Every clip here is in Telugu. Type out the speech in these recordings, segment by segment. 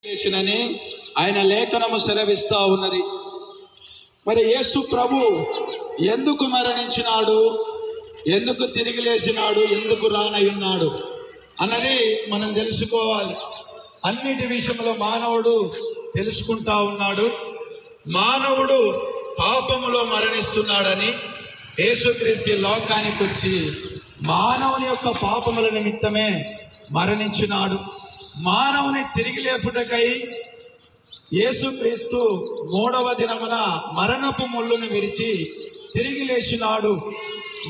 అని ఆయన లేఖనము సెలవిస్తా ఉన్నది. మరి యేసు ప్రభు ఎందుకు మరణించినాడు, ఎందుకు తిరిగి లేచినాడు, ఎందుకు రానయ్యున్నాడు అన్నది మనం తెలుసుకోవాలి. అన్నిటి విషయంలో మానవుడు తెలుసుకుంటా ఉన్నాడు. మానవుడు పాపములో మరణిస్తున్నాడని యేసుక్రీస్తు లోకానికి వచ్చి మానవుని యొక్క పాపముల నిమిత్తమే మరణించినాడు. మానవుని తిరిగి లేపుటకై యేసుక్రీస్తు 3వ దినమున మరణపు ముళ్ళును విరిచి తిరిగి లేచినాడు.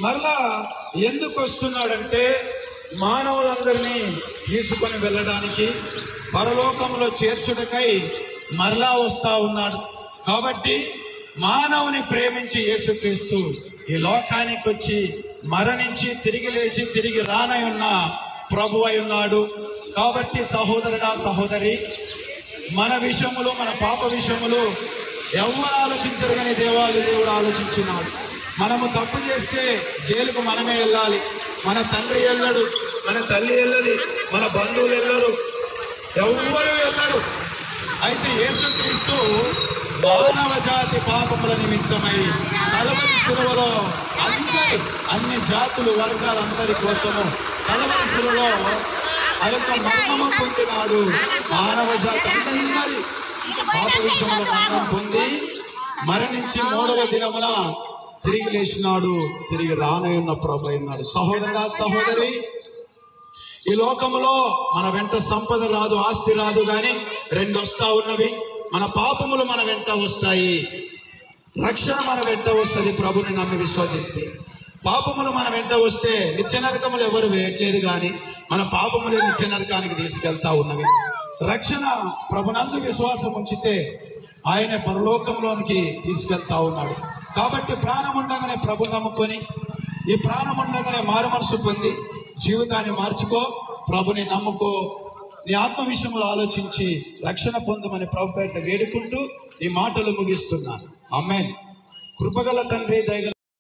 మరలా ఎందుకు వస్తున్నాడంటే మానవులందరినీ తీసుకొని వెళ్ళడానికి, పరలోకంలో చేర్చుటకై మరలా వస్తా ఉన్నాడు. కాబట్టి మానవుని ప్రేమించి యేసుక్రీస్తు ఈ లోకానికి వచ్చి మరణించి తిరిగి లేచి తిరిగి రానయున్న ప్రభు అయి ఉన్నాడు. కాబట్టి సహోదరుడా, సహోదరి, మన విషయములు, మన పాప విషయములు ఎవరు ఆలోచించరు కానీ దేవుడు ఆలోచించినాడు. మనము తప్పు చేస్తే జైలుకు మనమే వెళ్ళాలి. మన తండ్రి వెళ్ళడు, మన తల్లి వెళ్ళదు, మన బంధువులు వెళ్ళరు, ఎవరు వెళ్ళరు. అయితే యేసుక్రీస్తు మానవ జాతి పాపముల నిమిత్తమై కలవరి శిలువలో అన్ని జాతులు వర్గాలందరి కోసము కలవరి శిలువలో ఆ యొక్క మరణము పొందినాడు. మానవ జాతి అందరి పాప విషయంలో మరణం పొంది మరణించి 3వ దినమున తిరిగి లేచినాడు. తిరిగి రానయున్న ప్రభు అయినాడు. సహోదరుడా, సహోదరి, ఈ లోకములో మన వెంట సంపద రాదు, ఆస్తి రాదు, కానీ 2 వస్తా ఉన్నవి. మన పాపములు మన వెంట వస్తాయి, రక్షణ మన వెంట వస్తుంది ప్రభుని నమ్మి విశ్వసిస్తే. పాపములు మన వెంట వస్తే నిత్య నరకములు ఎవరు వేయట్లేదు, కానీ మన పాపములే నిత్య నరకానికి తీసుకెళ్తా ఉన్నవి. రక్షణ ప్రభునందు విశ్వాసం ఉంచితే ఆయన పరలోకంలోనికి తీసుకెళ్తా ఉన్నాడు. కాబట్టి ప్రాణం ఉండగానే ప్రభు నమ్ముకొని, ఈ ప్రాణం ఉండగానే మారు మనసు పొంది జీవితాన్ని మార్చుకో, ప్రభుని నమ్ముకో, నీ ఆత్మ విషయంలో ఆలోచించి రక్షణ పొందమని ప్రభు పేరిట వేడుకుంటూ ఈ మాటలు ముగిస్తున్నాను. ఆమేన్. కృపగల తండ్రి, దయగల